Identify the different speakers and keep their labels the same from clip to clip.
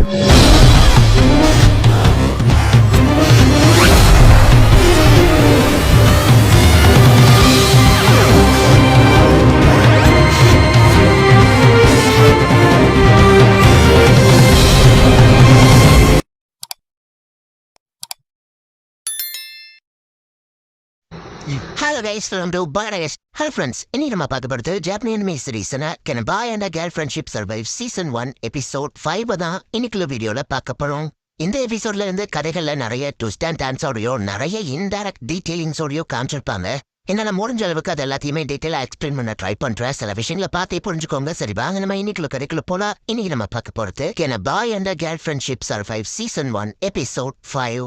Speaker 1: Hello guys, welcome to Badass. Hello friends, இன்னைக்கு நம்ம பார்க்க போறது Japanese anime series Can a Boy and a Girl Friendship Survive Season 1 Episode 5 தான் இன்னைக்குள்ள வீடியோல பார்க்க போறோம். இந்த எபிசோட்ல இருந்து கதைகள்ல நிறைய ட்விஸ்ட் அண்ட் டர்ன்ஸோடயோ நிறைய இன்டைரக்ட் டீடைலிங்ஸோடயோ காமிச்சிருப்பாங்க. என்னால முடிஞ்ச அளவுக்கு அது எல்லாத்தையுமே டீட்டெயிலா எக்ஸ்பிளைன் பண்ண ட்ரை பண்றேன். சில விஷயங்களை பார்த்தே புரிஞ்சுக்கோங்க. சரி வாங்க நம்ம இன்னைக்குள்ள கதைக்குள்ள போலாம். இன்னைக்கு நம்ம பார்க்க போறது Can a Boy and a Girl Friendship Survive Season 1 Episode 5.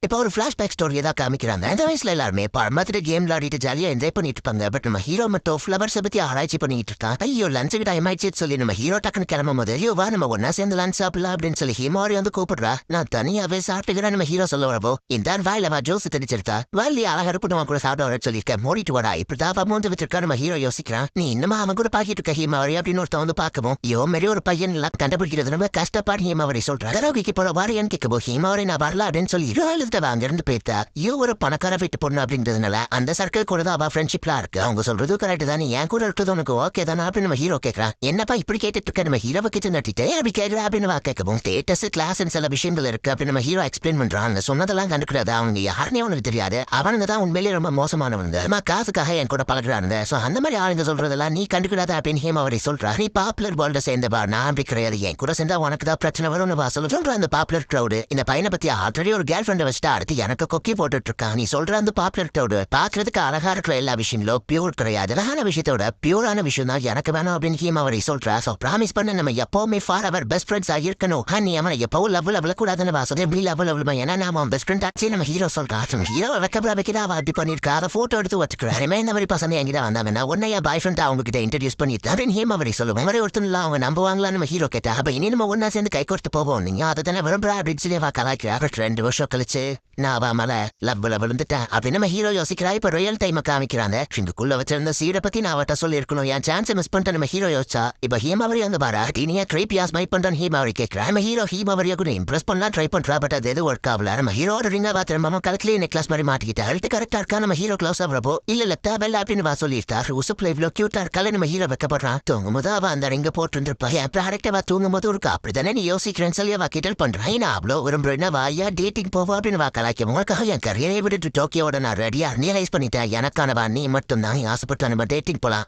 Speaker 1: இப்போ ஒரு ஃபிளாஷ்பேக் ஸ்டோரியை தான் காமிக்கிறாங்க. அந்த வயசுல எல்லாருமே பழமத்துல கேம் விளையாடிட்டு ஜாலியா என்ஜாய் பண்ணிட்டு இருப்பாங்க. பட் நம்ம ஹீரோ மட்டும் ஃபிளவர்ஸை பத்தி ஆராய்ச்சி பண்ணிட்டு இருக்கான். ஐயோ லஞ்சுக்கு டைம் ஆயிடுச்சு சொல்லி நம்ம ஹீரோ டக்குன்னு கிளம்பும் போது ஐயோ வா நம்ம ஒன்னா சேர்ந்து லஞ்ச் சாப்பிடலாம் அப்படின்னு சொல்லி ஹீமாரி வந்து கூப்பிடுறா. நான் தனியாவே சாப்பிட்டுக்கிறேன் நம்ம ஹீரோ சொல்ல வரப்போ இந்த வாயில வா ஜோஸ் தெரிஞ்சிருக்கா வாலி அழகா இருப்பு கூட சாப்பிட வர சொல்லியிருக்கேன். மூடிட்டு வரா இப்படிதான் மூந்து வச்சிருக்கா. நம்ம ஹீரோ யோசிக்கிறான் நீ இன்னுமா அவன் கூட பாக்கிட்டு இருக்க ஹீமாரி அப்படின்னு ஒருத்தன் வந்து பார்க்கவும் ஐயோ மாரி ஒரு பையன் எல்லாம் கண்டுபிடிக்கிறது ரொம்ப கஷ்டப்பாடு ஹீமாவரி சொல்றான். கரோகிக்கு போற வாரியான்னு கேட்கப்போ ஹீமாரி நான் வரல அப்படின்னு சொல்லி எழுதுட்டவா அங்கிருந்து போயிட்டு ஒரு பணக்கார வீட்டு பொண்ணு அப்படின்றதுனால அந்த சர்க்கிள் கூட தான் அவ ஃப்ரெண்ட்ஷிப்லாம் இருக்கு. அவங்க சொல்றது கரெக்ட் தான். நீ என் கூட இருக்கிறது உனக்கு ஓகே தானே அப்படின்னு நம்ம ஹீரோ கேட்கறான். என்னப்பா இப்படி கேட்டுட்டு இருக்க நம்ம ஹீரோவை கிட்ட நட்டிட்டு அப்படி கேட்கற அப்படின்னு கேட்கவும் ஸ்டேட்டஸ் கிளாஸ் சில விஷயங்கள் இருக்கு அப்படின்னு நம்ம ஹீரோ எக்ஸ்பிளைன் பண்றான். சொன்னதெல்லாம் கண்டுக்கிறாது அவங்க யாருனே அவனுக்கு தெரியாது. அவனுங்க தான் உண்மையிலேயே ரொம்ப மோசமானவங்க. நம்ம காசுக்காக என் கூட பழகிறானுங்க. சோ அந்த மாதிரி ஆளுங்க சொல்றதெல்லாம் நீ கண்டுக்கிறாத அப்படின்னு ஹேமாவரி சொல்றா. நீ பாப்புலர் வேர்ல்ட சேர்ந்தவா நான் அப்படி கிடையாது. என் கூட சேர்ந்தா உனக்கு தான் பிரச்சனை வரும்னு சொல்ற அந்த பாப்புலர் க்ரௌடு இந்த பையனை பத்தி ஆல்ரெடி ஒரு கேர்ள் ஃப்ரெண்டை வச்சுட்டு அடுத்து எனக்கு கொக்கி போட்டுட்டு இருக்கா. நீ சொல்ற அந்த பாப்புலர் க்ரௌடு பாக்குறதுக்கு அழகா இருக்கிற எல்லா விஷயங்களும் பியூர் கிடையாது. அழகான விஷயத்தோட பியூரான விஷயம் தான் எனக்கு வேணும் அப்படின்னு ஹீமாவரி சொல்றா. சோ ப்ராமிஸ் பண்ண நம்ம எப்பவுமே ஃபார் அவர் பெஸ்ட் ஃப்ரெண்ட்ஸ் ஆகிருக்கணும். நீ அவனை எப்பவும் லவ் கூடாதுன்னு வாசது எப்படி லவ் ஏன்னா நாம அவன் பெஸ்ட் ஃப்ரெண்ட் ஆச்சு நம்ம ஹீரோ சொல்றா. ஹீரோ வைக்கப்பட வைக்கிறா அவ அப்படி பண்ணிருக்கா. அதை போட்டோ எடுத்து வச்சுக்கிறாரு. இந்த மாதிரி பசங்க எங்கிட்ட வந்தாங்கன்னா உன்னைய பாய் ஃப்ரெண்ட் அவங்க கிட்ட இன்ட்ரடியூஸ் பண்ணிட்டு அப்படின்னு ஹீமாவரி சொல்லுவோம். மாதிரி ஒருத்தன் அவங்க நம்புவாங்களா நம்ம ஹீரோ கேட்டா. அப்ப இனி நம்ம ஒன்னா சேர்ந்து கை கொடுத்து போவோம். நீங்க அதை தானே விரும்புறா அப்படின்னு சொல்லி கலாய்க்கிறா. 2 வருஷம் கழிச்சு நான் அவ மேல லவ்ல விழுந்துட்டேன் அப்படின்னு நம்ம ஹீரோ யோசிக்கிறா. இப்ப ரியல் டைம் காமிக்கிறாங்க. இதுக்குள்ள வச்சிருந்த சீடை பத்தி நான் அவட்ட சொல்லி இருக்கணும். என் சான்ஸ் மிஸ் பண்ணிட்டு நம்ம ஹீரோ யோசிச்சா. இப்ப ஹீமாவரி வந்து பாரா டீனியா ட்ரைபியாஸ் மைட் பண்றான் ஹீமாவரி கேட்கிறா. நம்ம ஹீரோ ஹீமாவரியா கூட இம்ப்ரெஸ் பண்ணலாம் ட்ரை பண்றா. பட் அது எது ஒர்க் ஆகல. நம்ம ஹீரோட ரிங்கா பாத்திரம் கலக்கிலே நெக்லஸ் மாதிரி மாட்டிக்கிட்டா. அழுத்து கரெக்டா இருக்கா. நம்ம ஹீரோ க்ளோஸ் ஆகிறப்போ இல்ல தேவையில்ல அப்படின்னு சொல்லிட்டா. உசுப்புல இவ்வளவு கியூட்டா இருக்கால நம்ம ஹீரோ வைக்கப்படுறான். தூங்கும் போது அவ அந்த ரிங்க போட்டு இருப்பா. என் ப்ராடக்ட் தூங்கும் போது இருக்கா. அப்படித்தானே நீ யோசிக்கிறேன்னு சொல்லி அவ கிட்டல் பண்றான். நான் அவ்வளோ விரும்புறேன்னா வாயா டேட்டிங் போவா அப்படின்னு கலாய்க்க உனக்காக என் கரியரை விட்டு டோக்கியோட நான் ரெடியா ரியலைஸ் பண்ணிட்டேன். எனக்கானவா நீ மட்டும் தான் ஆசைப்பட்டு நம்ம டேட்டிங் போலாம்.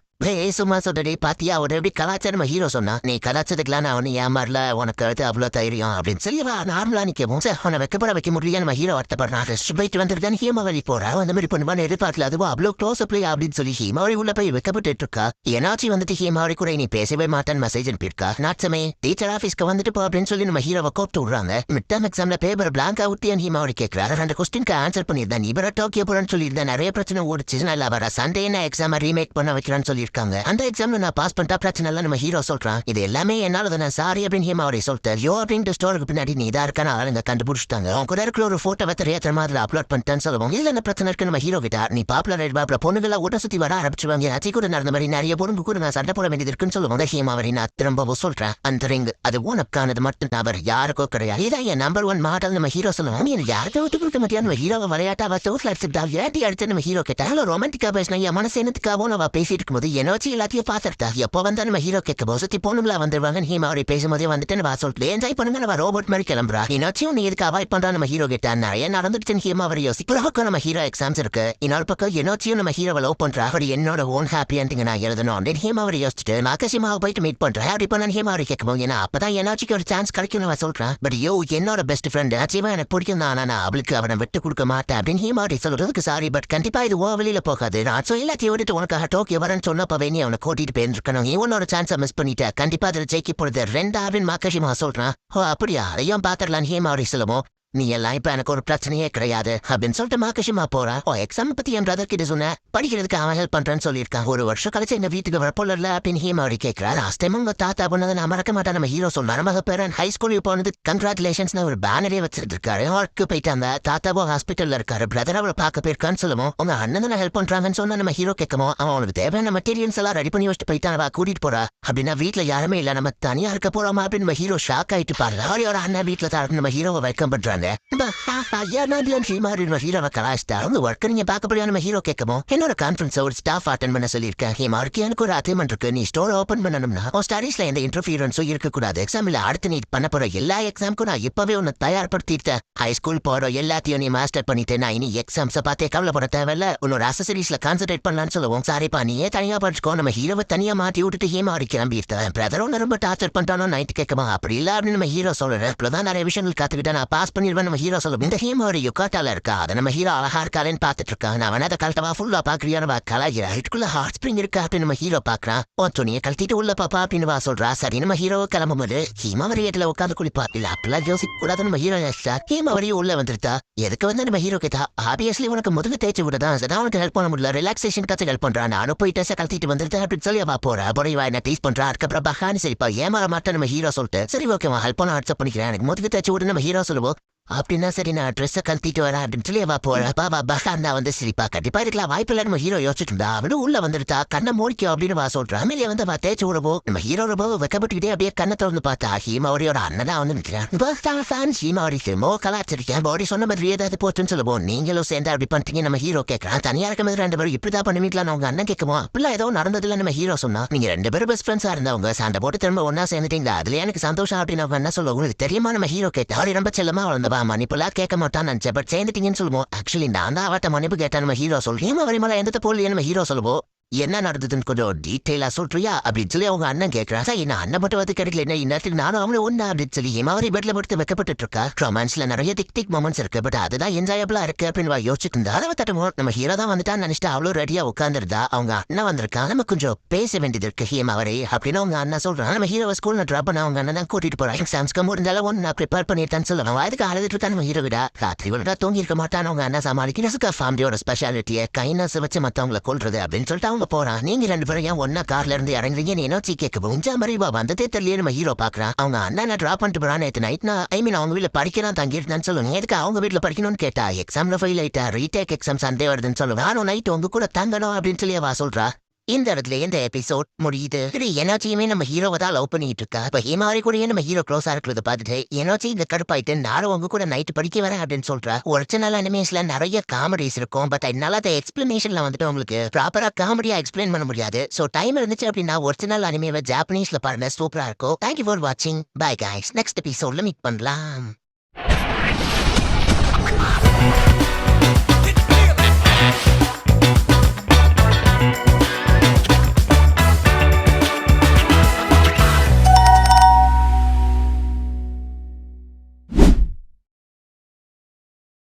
Speaker 1: சும்மா சொல்றடி பாத்தியா ஒரு எப்படி கலாச்சாரம் ஹீரோ சொன்னா. நீ கலாச்சாரத்துக்குலாம் நான் ஒண்ணு ஏமாறல உனக்கு அடுத்து அவ்வளவு தைரியம் அப்படின்னு சொல்லி நார்மலா நிக்கவும் அவனை வைக்கப்பட வைக்க முடியாது நம்ம ஹீரோ வருத்தப்படுறான். ரெஸ்ட் போயிட்டு வந்துட்டு ஹீமாவரி போறா. அந்த மாதிரி பண்ணுவான்னு எதிர்பார்க்கல. அதுவும் அவ்வளவு க்ளோஸ் அப்ளை அப்படின்னு சொல்லி ஹீமாவரி உள்ள போய் வைக்கப்பட்டு இருக்கா. என்னாச்சு வந்துட்டு ஹீமாவரி கூட நீ பேசவே மாட்டான்னு மெசேஜ் அனுப்பியிருக்கா. நாட்சமே டீச்சர் ஆஃபீஸ்க்கு வந்துட்டு போ அப்படின்னு சொல்லி நம்ம ஹீரோவை கூப்பிட்டு விடுறாங்க. மிட் டர்ம் எக்ஸாம்ல பேப்பர் பிளாங்கா ஊட்டியான் ஹீமாவரி கேட்கிறாரு. 2 கொஸ்டினுக்கு ஆன்சர் பண்ணியிருந்தேன். இவரை டோக்கியோ போறேன்னு சொல்லியிருந்தேன். நிறைய பிரச்சனை ஓடிச்சு. நல்லா வர சண்டே என்ன எக்ஸாம் ரீமேக் பண்ண வைக்கிறான்னு சொல்லியிருக்காங்க. அந்த எக்ஸாம்ல நான் பாஸ் பண்ணிட்டா பிரச்சனை இல்ல நம்ம ஹீரோ சொல்றான். இது எல்லாமே என்னால நான் சாரி அப்படின்னு ஹீமாவரி சொல்லிட்டு யோ அப்படின்ட்டு ஸ்டோருக்கு பின்னாடி நீ இதா இருக்கான ஆளுங்க கண்டுபிடிச்சிட்டாங்க. அவங்க கூட இருக்கிற ஒரு போட்டோ வெத்தரையா மாதிரி அப்லோட் பண்ணிட்டேன்னு சொல்லுவோம். இதுல என்ன பிரச்சனை இருக்கு நம்ம ஹீரோ கிட்ட. நீ பாப்புலர் ஆயிடுவா பொண்ணுங்களா ஊட்ட சுத்தி வர ஆரம்பிச்சுவாங்க. அச்சி கூட நடந்த மாதிரி நிறைய பொண்ணுங்க கூட நான் சண்டை போட வேண்டியது இருக்குன்னு சொல்லுவோம். ஹீமாவரி நான் திரும்பவும் சொல்றேன் அந்த ரிங் அது உனக்கானது மட்டும் நபர் யாருக்கோ கிடையாது. இதான் என் நம்பர் 1 மாடல் நம்ம ஹீரோ சொல்லுவோம். எனக்கு யாருக்கு விட்டு கொடுக்க மாட்டியா நம்ம ஹீரோவை விளையாட்டா சோட்ல அடிச்சுட்டா ஏட்டி அடிச்சு நம்ம ஹீரோ கிட்ட ரொமான்டிக்கா பேசினா என் மனசு என்னத்துக்காகவும் நம்ம பேசிட்டு இருக்கும்போது என்னோச்சு எல்லாத்தையும் பார்த்துட்டா. எப்போ வந்தா நம்ம ஹீரோ கேட்க சுத்தி பொண்ணுங்களா வந்துருவாங்க. ஹீமாவரி பேசும்போதே வந்துட்டு நம்ம சொல்லிட்டு என்ஜாய் பண்ணுங்க நம்ம ரோபோட் மாதிரி கிளம்புறா. இன்னொச்சியும் நீ இதுக்கு அவாய்ட் பண்றா நம்ம ஹீரோ கிட்ட நிறைய நடந்துட்டு ஹீமாவரி யோசிக்க நம்ம ஹீரோ எக்ஸாம்ஸ் இருக்கு. இன்னொரு பக்கம் என்னோச்சியும் நம்ம ஹீரோவை லவ் பண்றா. அப்படி என்னோட ஓன் ஹாப்பி என்டிங் நான் எழுதணும் அப்படின்னு ஹீமாவரி யோசிச்சுட்டு மாக்கசிமாவை போயிட்டு மீட் பண்றேன். அப்படி பண்ண ஹீமாவரி கேட்கும் ஏன்னா அப்பதான் என்னோச்சிக்கு ஒரு சான்ஸ் கிடைக்கும் நான் சொல்றேன். பட் யோ என்னோட பெஸ்ட் ஃப்ரெண்ட் ஆச்சுவா எனக்கு பிடிக்கும் தான். நான் அவளுக்கு அவனை விட்டு கொடுக்க மாட்டேன் அப்படின்னு ஹீமாவரி சொல்றதுக்கு சாரி பட் கண்டிப்பா இது ஓ வெளியில போகாது. நான் எல்லாத்தையும் விட்டுட்டு உனக்காக டோக்கியோ வரேன்னு சொன்னப்பவே நீ அவனை கூட்டிட்டு போயிருக்கணும். இவனோட சான்ஸை மிஸ் பண்ணிட்டேன். கண்டிப்பா அதில் ஜெயிக்க போறது 2 மாக்கஷிமா சொல்றான். ஓ அப்படியா அதையும் பாத்திரலாம் ஹீமாவரி சொல்லுவோம். நீ எல்லாம் இப்ப எனக்கு ஒரு பிரச்சனையே கிடையாது அப்படின்னு சொல்லிட்டு மாக்கஷிமா போறா. எக்ஸாம் பத்தி என் பிரதர் கிட்ட சொன்ன படிக்கிறதுக்கு அவன் ஹெல்ப் பண்றேன்னு சொல்லியிருக்கான். ஒரு வருஷம் கழிச்சு எங்க வீட்டுக்கு வரப்போல அப்படின்னு ஹீமாவரி கேட்கிறா. லாஸ்ட் டைம் உங்க தாத்தா பண்ணதை நான் மறக்க மாட்டேன். நம்ம ஹீரோ சொன்னார் மக பேரன் ஹை ஸ்கூலுக்கு போனது கங்க்ராச்சுலேஷன்ஸ் ஒரு பேனரே வச்சிட்டு இருக்காரு. ஒர்க்கு போயிட்டாங்க. தாத்தாவோ ஹாஸ்பிட்டல்ல இருக்காரு. பிரதர் அவளை பார்க்க போயிருக்கான்னு சொல்லுவோம். உங்க அண்ணன் ஹெல்ப் பண்றாங்கன்னு சொன்னா நம்ம ஹீரோ கேட்கமோ அவன் அவனுக்கு தேவையான மெட்டீரியல்ஸ் எல்லாம் ரெடி பண்ணி வச்சுட்டு போயிட்டான். கூட்டிட்டு போறா அப்படின்னா வீட்டுல யாருமே இல்ல நம்ம தனியா இருக்க போறோமா அப்படின்னு நம்ம ஹீரோ ஷாக் ஆயிட்டு பாரு. அவரையோட அண்ணன் வீட்டுல தான் நம்ம ஹீரோவை வெல்கம் பண்றாங்க. ஹீரோவை கலாச்சிட்டா உங்க ஒர்க்கு நீங்க பார்க்க போறியா நம்ம ஹீரோ கேட்கமோ என்னோட கான்ஃபரன்ஸ் ஒரு ஸ்டாஃப் அட்டென்ட் பண்ண சொல்லியிருக்கேன். ஹீமாருக்கு எனக்கு ஒரு அசைன்மெண்ட் இருக்கு. நீ ஸ்டோர் ஓபன் பண்ணணும்னா ஸ்டடீஸ்ல எந்த இன்டர்ஃபியரன்ஸும் இருக்கக்கூடாது. எக்ஸாம்ல அடுத்து நீ பண்ண போற எல்லா எக்ஸாமுக்கும் நான் இப்பவே உன்னை தயார்படுத்திட்டேன். ஹை ஸ்கூல் போற எல்லாத்தையும் நீ மாஸ்டர் பண்ணிட்டு நான் இனி எக்ஸாம்ஸை பார்த்தே கவலைப்பட தேவையில்ல. உன்னோட அசசரிஸ்ல கான்சென்ட்ரேட் பண்ணலான்னு சொல்லுவோம். சாரிப்பா நீயே தனியா படிச்சுக்கோ. நம்ம ஹீரோவை தனியா மாட்டி விட்டுட்டு ஹீமாரி கிளம்பிட்டேன். பிரதரும் ரொம்ப டார்ச்சர் பண்ணிட்டானோ நைட்டு கேட்கமா அப்படி இல்ல அப்படின்னு நம்ம ஹீரோ சொல்றேன். இப்பதான் நிறைய விஷயங்கள் கத்துக்கிட்டேன் நான் பாஸ் பண்ணிடுவேன் நம்ம ஹீரோ சொல்லுவோம். இந்த ஹீமாரி யுக்காட்டால இருக்கா அதை நம்ம ஹீரோ அழகா இருக்காருன்னு பாத்துட்டு இருக்கான். அவன் அதை கழட்டவா ஃபுல்லா பாக்குறியானவா கலாகிறா. இதுக்குள்ள ஹார்ட் ஸ்பிரிங் இருக்கா அப்படின்னு நம்ம ஹீரோ பாக்குறான். துணியை கழட்டிட்டு உள்ள பாப்பா அப்படின்னு சொல்றா. சரி நம்ம ஹீரோ கிளம்பும் போது ஹீமாவரி இடத்துல உட்காந்து குளிப்பா. இல்ல அப்படிலாம் யோசிக்க கூடாது நம்ம ஹீரோ நினைச்சா. ஹீமாவரி உள்ள வந்துருத்தா. எதுக்கு வந்து நம்ம ஹீரோ கேட்டா ஆப்வியஸ்லி உனக்கு முதுகு தேய்ச்சி விடதான் உனக்கு ஹெல்ப் பண்ண முடியல. ரிலாக்ஸேஷன் காச்சு ஹெல்ப் பண்றான். நானும் போய் டெஸ்ட் கழட்டிட்டு வந்துருத்தேன் அப்படின்னு சொல்லி அவ போறா. பொறைவா என்ன டீஸ் பண்றா. அதுக்கப்புறம் பகானி சரிப்பா ஏமாற மாட்டேன் நம்ம ஹீரோ சொல்லிட்டு சரி ஓகேவா ஹெல்ப் பண்ண அக்செப்ட் பண்ணிக்கிறேன். எனக்கு முதுகு தேய்ச்சி விட நம்ம ஹீரோ சொல்லுவோம். அப்படின்னா சரி நான் ட்ரெஸ்ஸை கழட்டிட்டு வரேன் அப்படின்னு சொல்லி அவ போறா. பாபா பகாந்தா வந்து சரிப்பா கண்டிப்பா இருக்கலாம் வாய்ப்பு இல்ல நம்ம ஹீரோ யோசிச்சுட்டு இருந்தா. அவளும் உள்ள வந்துருத்தா. கண்ணை மூடிக்கோ அப்படின்னு வா சொல்றா. அமேலியா வந்து அவ தேய்ச்சி விடவோ நம்ம ஹீரோ ரொம்ப வெக்கப்பட்டுக்கிட்டே அப்படியே கண்ணை திறந்து பார்த்தா ஹீமாவரியோட அண்ணன் வந்து நிற்கிறான். ஹீமாவரிக்கு மோ கலாச்சிருக்கேன் பாடி சொன்ன மாதிரி ஏதாவது போச்சுன்னு சொல்லுவோம். நீங்களும் சேர்ந்து அப்படி பண்ணிட்டீங்க நம்ம ஹீரோ கேட்கறான். தனியா இருக்க மாதிரி ரெண்டு பேரும் இப்படிதான் பண்ணுவீங்களா உங்க அண்ணன் கேட்குமோ அப்படிலாம் ஏதோ நடந்ததுல நம்ம ஹீரோ சொன்னா. நீங்க ரெண்டு பேரும் பெஸ்ட் ஃப்ரெண்ட்ஸா இருந்தவங்க சண்டை போட்டு திரும்ப ஒன்னா சேர்ந்துட்டீங்களா அதுல எனக்கு சந்தோஷம் அப்படின்னு அவங்க என்ன சொல்லுவோம். உங்களுக்கு தெரியுமா நம்ம ஹீரோ கேட்டா அவரு ரொம்ப செல்லமா வளர்ந்தவா மன்னிப்புலாம் கேட்க மாட்டான் நினைச்சேன். பட் சேர்ந்துட்டீங்கன்னு சொல்லுவோம். ஆக்சுவலி நான் தான் அவட்ட மன்னிப்பு கேட்டேன் நம்ம ஹீரோ சொல்றேன். வரி மேல எந்த போல் நம்ம ஹீரோ சொல்லுவோம். என்ன நடந்ததுன்னு கொஞ்சம் டீட்டெயிலா சொல்றியா அப்படின்னு சொல்லி அவங்க அண்ணன் கேட்கறான். சார் என்ன அண்ணன் மட்டும் வந்து கிடைக்கல என்ன இன்னத்துக்கு நானும் அவனு ஒண்ணா அப்படின்னு சொல்லி ஹிமாவரி பெட்ல படுத்து வைக்கப்பட்டு இருக்கா. ரொமான்ஸ்ல நிறைய டிக் மொமெண்ட்ஸ் இருக்கு. பட் அதுதான் என்ஜாயபிளா இருக்கு அப்படின்னு யோசிச்சுட்டு இருந்தா. அதை தட்டுமோ நம்ம ஹீரோ தான் வந்துட்டான்னு நினைச்சிட்டு அவ்வளோ ரெடியா உட்காந்துருந்தா. அவங்க அண்ணன் வந்திருக்கான். நம்ம கொஞ்சம் பேச வேண்டியது இருக்கு ஹிமாவரி அப்படின்னு அவங்க அண்ணன் சொல்றான். நம்ம ஹீரோ ஸ்கூல்ல ட்ராப் பண்ண அவங்க அண்ணன் தான் கூட்டிட்டு போறான். எக்ஸாம்ஸ்க்கு முடிஞ்சாலும் ஒன்னு நான் ப்ரிப்பேர் பண்ணிட்டேன்னு சொல்லுவான். அதுக்கு அழுதுட்டு இருக்கா நம்ம ஹீரோ விட ராத்திரி விட தூங்கி இருக்க மாட்டான். அவங்க அண்ணன் சமாளிக்க ஃபேமிலியோட ஸ்பெஷாலிட்டியை கைனஸ் வச்சு மத்தவங்களை கொள்றது அப்படின்னு சொல்லிட்டு அவங்க போறான். நீங்க ரெண்டு பேரும் ஏன் ஒன்னா கார்ல இருந்து இறங்குறீங்க என்னோச்சி கேட்க முடிஞ்சா மாதிரி வந்ததே தெரியல நம்ம ஹீரோ பாக்குறான். அவங்க அண்ணா டிராப் பண்ணிட்டு போறான். நேற்று நைட் அவங்க வீட்டுல படிக்கலாம் தங்கிருந்தான்னு சொல்லுங்க. எதுக்கு அவங்க வீட்டுல படிக்கணும்னு கேட்டா எக்ஸாம்ல ஃபெயில் ஆயிட்டா ரீடேக் எக்ஸாம் சண்டே வருதுன்னு சொல்லுவேன். நானும் நைட் உங்க கூட தங்கணும் அப்படின்னு சொல்லி அவ சொல்றா. இந்த இடத்துல இந்த எபிசோட் முடியுது. சரி என்னாச்சியுமே நம்ம ஹீரோவை தான் லவ் பண்ணிட்டு இருக்கா. இப்ப ஹீமாரி கூடயே நம்ம ஹீரோ க்ளோஸா இருக்கிறத பார்த்துட்டு என்னாச்சி இந்த கடுப்பாயிட்டு நானும் உங்க கூட நைட்டு படிக்க வரேன் அப்படின்னு சொல்றா. ஒரிஜினல் அனிமேஸ்ல நிறைய காமெடிஸ் இருக்கும். பட் என்னால அதை எக்ஸ்பிளனேஷன்ல வந்துட்டு உங்களுக்கு ப்ராப்பரா காமெடியா எக்ஸ்பிளைன் பண்ண முடியாது. சோ டைம் இருந்துச்சு அப்படின்னா ஒரிஜினல் அனிமேவை ஜாப்பனீஸ்ல பாருங்க சூப்பரா இருக்கும். தேங்க்யூ ஃபார் வாட்சிங். Bye guys. நெக்ஸ்ட் எபிசோட்ல மீட் பண்ணலாம்.